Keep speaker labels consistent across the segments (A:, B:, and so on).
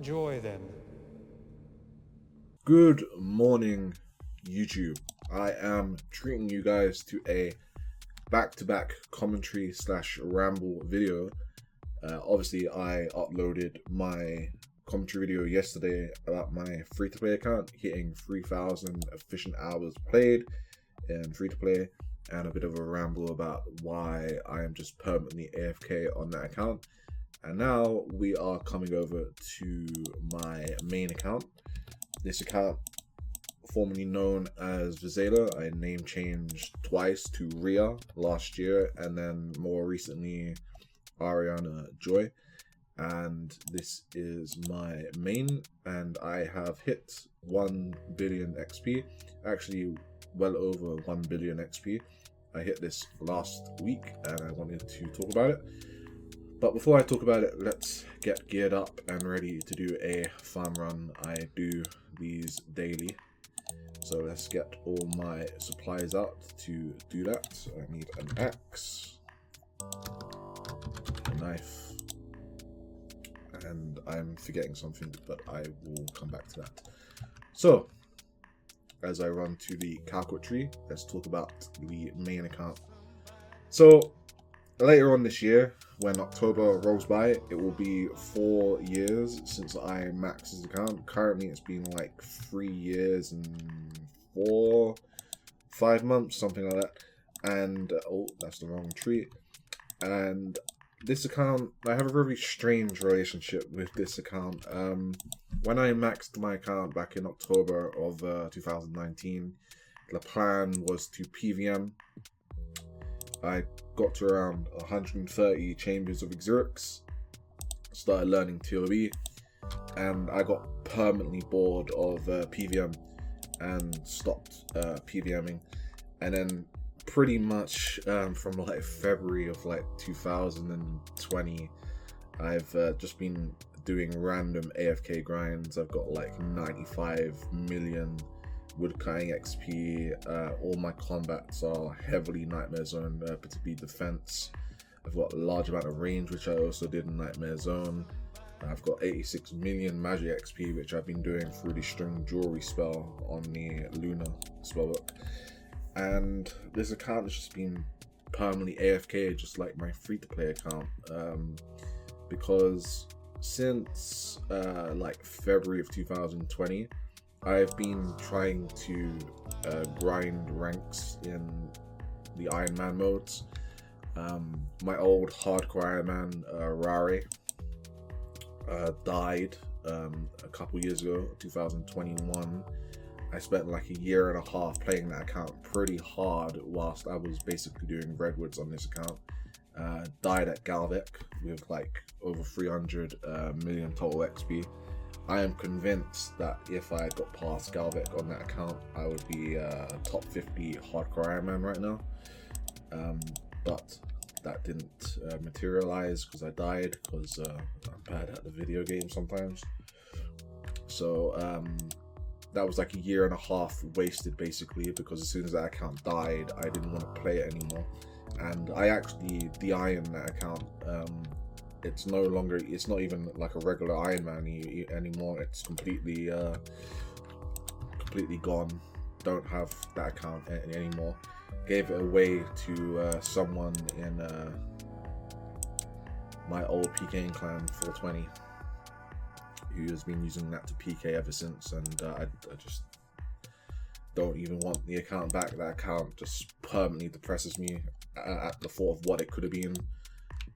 A: joy then.
B: Good morning, YouTube. I am treating you guys to a back-to-back commentary / ramble video. Obviously, I uploaded my commentary video yesterday about my free-to-play account hitting 3,000 efficient hours played in free-to-play, and a bit of a ramble about why I am just permanently AFK on that account. And now we are coming over to my main account. This account, formerly known as Vizela, I name changed twice to Ria last year, and then more recently Ariana Joy. And this is my main, and I have hit 1 billion XP, actually well over 1 billion XP. I hit this last week and I wanted to talk about it. But before I talk about it, let's get geared up and ready to do a farm run. I do these daily, so let's get all my supplies out to do that. So I need an axe, a knife, and I'm forgetting something, but I will come back to that. So as I run to the calculate tree, let's talk about the main account. So later on this year, when October rolls by, it will be 4 years since I maxed this account. Currently, it's been like 3 years and 5 months, something like that. And oh, that's the wrong tree. And this account, I have a very strange relationship with this account. When I maxed my account back in October of 2019, the plan was to PVM. I got to around 130 chambers of Xerix, started learning TOB, and I got permanently bored of PVM and stopped PVMing. And then pretty much from like February of like 2020, I've just been doing random AFK grinds. I've got like 95 million woodcutting XP. All my combats are heavily Nightmare Zone, particularly defense. I've got a large amount of range, which I also did in Nightmare Zone. I've got 86 million magic XP, which I've been doing through the string jewelry spell on the Luna spellbook. And this account has just been permanently AFK, just like my free-to-play account, because since like February of 2020, I've been trying to grind ranks in the Iron Man modes. My old hardcore Iron Man, Rare, died a couple years ago, 2021. I spent like a year and a half playing that account pretty hard whilst I was basically doing Redwoods on this account. Died at Galvec with like over 300 million total XP. I am convinced that if I got past Galvec on that account, I would be top 50 hardcore Iron Man right now. But that didn't materialize because I died, because I'm bad at the video game sometimes. So that was like a year and a half wasted basically, because as soon as that account died, I didn't want to play it anymore. And I actually de-ironed that account. It's no longer, it's not even like a regular Iron Man anymore. It's completely gone. Don't have that account anymore. Gave it away to someone in my old PKing clan 420, who has been using that to PK ever since, and I just don't even want the account back. That account just permanently depresses me at the thought of what it could have been.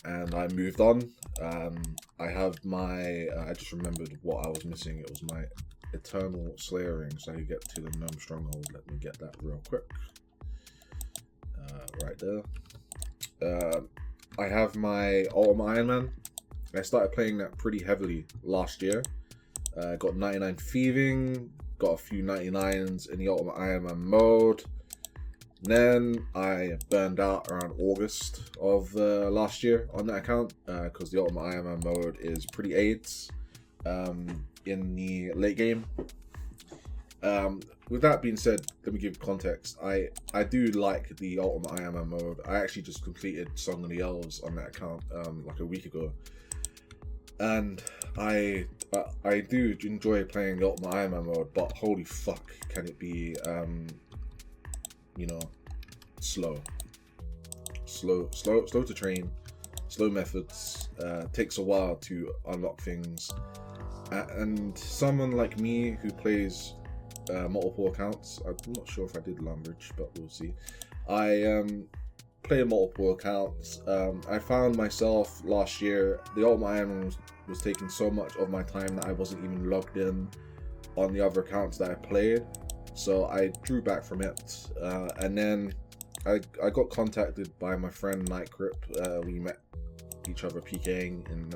B: And I moved on. I have my, I just remembered what I was missing. It was my Eternal Slayer ring, so I could get to the Gnome Stronghold. Let me get that real quick. Right there. I have my Ultimate Iron Man. I started playing that pretty heavily last year. Got 99 thieving, got a few 99s in the Ultimate Iron Man mode. Then I burned out around August of last year on that account, because the Ultimate Iron Man mode is pretty AIDS in the late game. With that being said, let me give context. I do like the Ultimate Iron Man mode. I actually just completed Song of the Elves on that account like a week ago. and I do enjoy playing the Ultimate Iron Man mode, but holy fuck, can it be you know, slow to train, slow methods, takes a while to unlock things, and someone like me who plays multiple accounts, I'm not sure if I did Lumbridge, but we'll see. I play multiple accounts. I found myself last year, the Ultimate Iron Man was taking so much of my time that I wasn't even logged in on the other accounts that I played, so I drew back from it, and then I got contacted by my friend Nightgrip. We met each other PKing in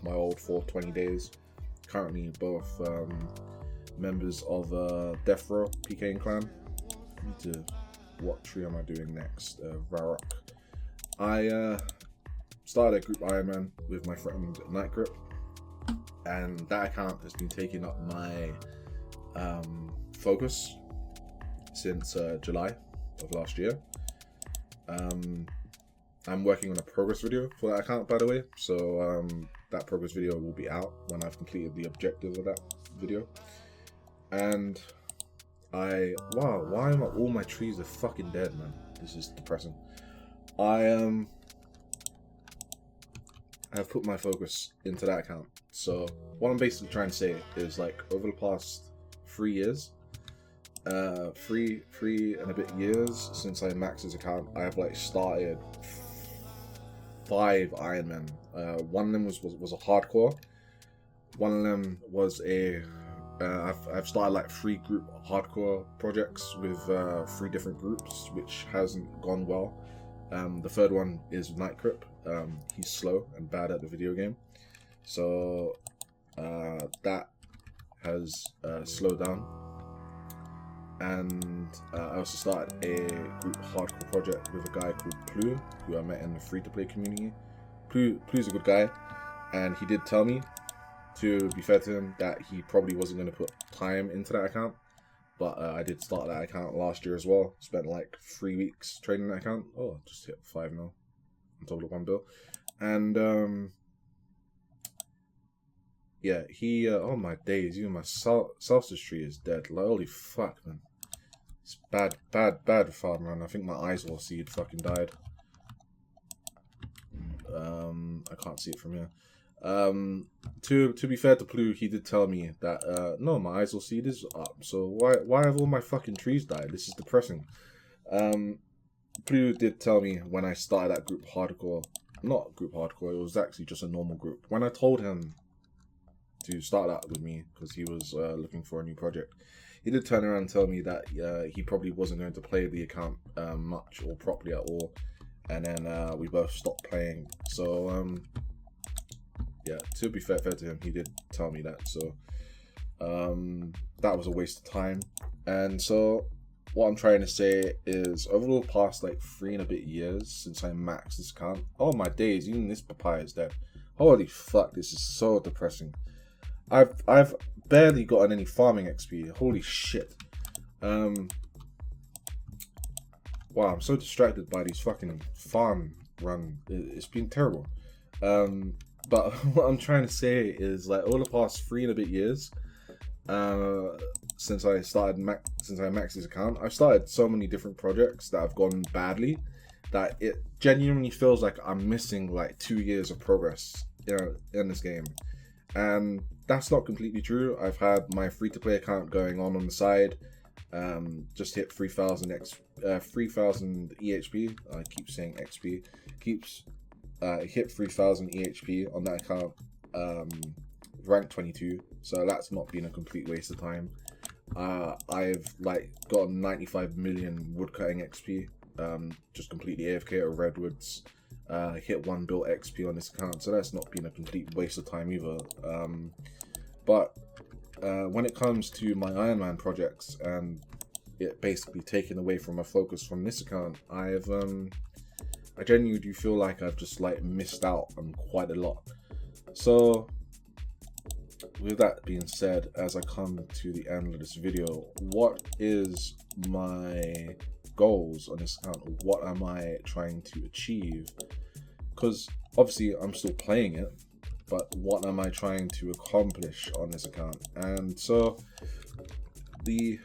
B: my old 420 days. Currently both members of Death Row PKing clan. What tree am I doing next? Varrock. I started a group Iron Man with my friend Nightgrip, and that account has been taking up my focus since July of last year. I'm working on a progress video for that account, by the way, so that progress video will be out when I've completed the objectives of that video. And wow, why am all my trees are fucking dead, man? This is depressing. I have put my focus into that account. So what I'm basically trying to say is, like, over the past 3 years, three and a bit years since I maxed this account, I have like started 5 Iron Man. One of them was a hardcore. One of them was a I've started like 3 group hardcore projects with 3 different groups, which hasn't gone well. The third one is Nightgrip. He's slow and bad at the video game, so that has slowed down. And I also started a group hardcore project with a guy called Plu, who I met in the free-to-play community. Plu's a good guy, and he did tell me, to be fair to him, that he probably wasn't going to put time into that account. But I did start that account last year as well. Spent like 3 weeks training that account. Oh, just hit 5 mil on top of 1 bill. And yeah, he oh my days, even my salsa tree is dead. Like, holy fuck, man. It's bad farm run. I think my Isol seed fucking died. I can't see it from here. To be fair to Plu, he did tell me that no, my Isol seed is up. So why have all my fucking trees died? This is depressing. Plu did tell me when I started that group hardcore, not group hardcore, it was actually just a normal group. When I told him to start that with me because he was looking for a new project, he did turn around and tell me that he probably wasn't going to play the account much or properly at all, and then we both stopped playing. So yeah, to be fair to him, he did tell me that. So that was a waste of time. And so what I'm trying to say is, over the past like 3 and a bit years since I maxed this account, oh my days, even this papaya is dead. Holy fuck, this is so depressing. I've barely gotten any farming XP. Holy shit. Wow, I'm so distracted by these fucking farm run. It's been terrible. But what I'm trying to say is, like, over the past 3 and a bit years, since I maxed this account, I've started so many different projects that have gone badly that it genuinely feels like I'm missing like 2 years of progress, you know, in this game. And that's not completely true. I've had my free-to-play account going on the side. Just hit 3,000 EHP. I keep saying XP. Hit 3,000 EHP on that account. Rank 22. So that's not been a complete waste of time. I've like gotten 95 million woodcutting XP. Just completely AFK at Redwoods. Hit 1 bill XP on this account, so that's not been a complete waste of time either. But when it comes to my Iron Man projects and it basically taken away from my focus from this account, I genuinely do feel like I've just like missed out on quite a lot. So with that being said, as I come to the end of this video, what is my goals on this account? What am I trying to achieve? Because obviously I'm still playing it, but what am I trying to accomplish on this account? And so the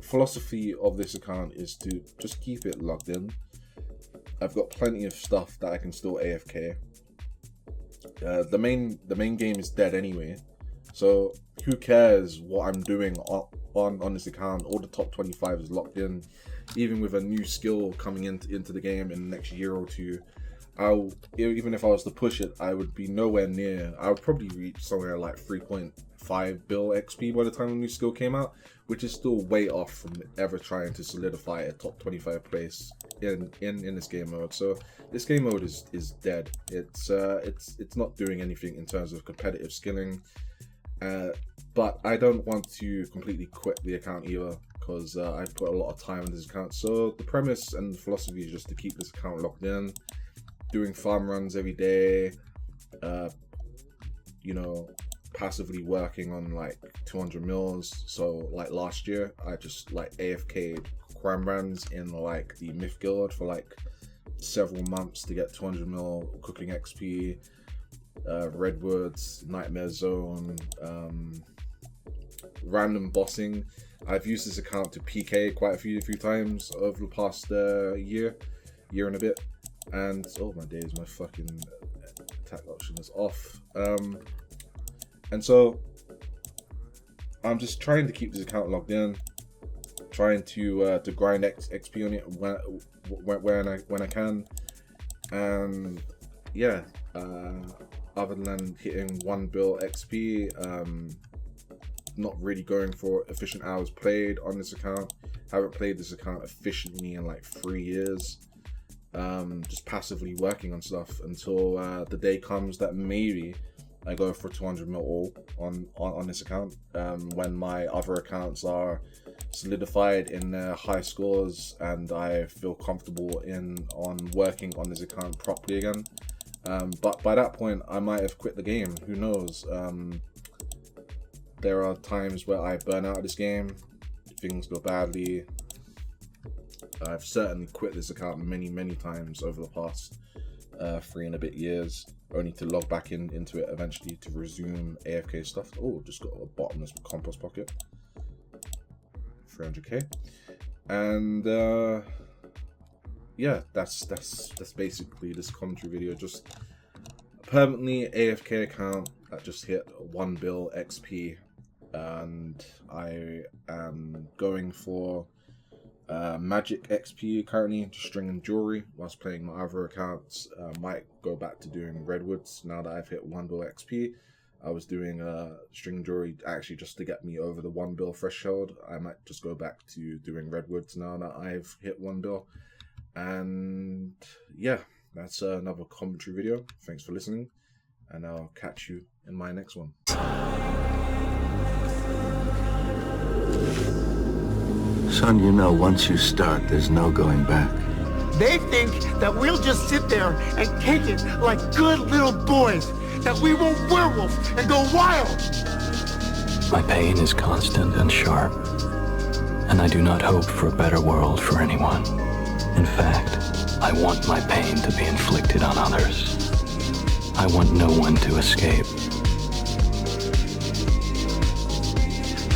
B: philosophy of this account is to just keep it logged in. I've got plenty of stuff that I can still AFK. The main game is dead anyway, so who cares what I'm doing on this account? All the top 25 is locked in. Even with a new skill coming into the game in the next year or two, even if I was to push it, I would be nowhere near. I would probably reach somewhere like 3.5 bill XP by the time the new skill came out, which is still way off from ever trying to solidify a top 25 place in this game mode. So this game mode is dead. It's not doing anything in terms of competitive skilling. But I don't want to completely quit the account either, because I've put a lot of time on this account. So the premise and the philosophy is just to keep this account locked in, doing farm runs every day, you know, passively working on like 200 mils. So like last year, I just like AFK'd crime runs in like the Myth Guild for like several months to get 200 mil cooking XP, Redwoods, Nightmare Zone, random bossing. I've used this account to PK quite a few times over the past year and a bit. And oh my days, my fucking attack option is off. And so I'm just trying to keep this account logged in, trying to grind XP on it when I can. And yeah, other than hitting 1 bill XP, not really going for efficient hours played on this account. Haven't played this account efficiently in like 3 years. Just passively working on stuff until the day comes that maybe I go for 200 mil all on this account, when my other accounts are solidified in their high scores and I feel comfortable on working on this account properly again. But by that point I might have quit the game, who knows. There are times where I burn out of this game, things go badly. I've certainly quit this account many times over the past 3 and a bit years, only to log back into it eventually to resume AFK stuff. Oh, just got a bottomless compost pocket, 300k, and yeah, that's basically this commentary video. Just a permanently AFK account that just hit 1 bill XP, and I am going for magic XP currently, just stringing jewelry whilst playing my other accounts. Might go back to doing redwoods now that I've hit 1 bill XP. I was doing string jewelry actually just to get me over the 1 bill threshold. I might just go back to doing redwoods now that I've hit 1 bill. And yeah, that's another commentary video. Thanks for listening, and I'll catch you in my next one.
A: Son, you know, once you start, there's no going back.
C: They think that we'll just sit there and take it like good little boys, that we won't werewolf and go wild.
D: My pain is constant and sharp, and I do not hope for a better world for anyone. In fact, I want my pain to be inflicted on others. I want no one to escape.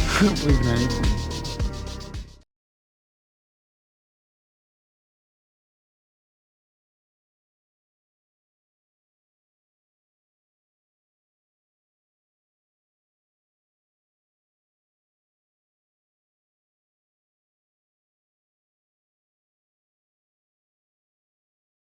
C: I don't believe in anything.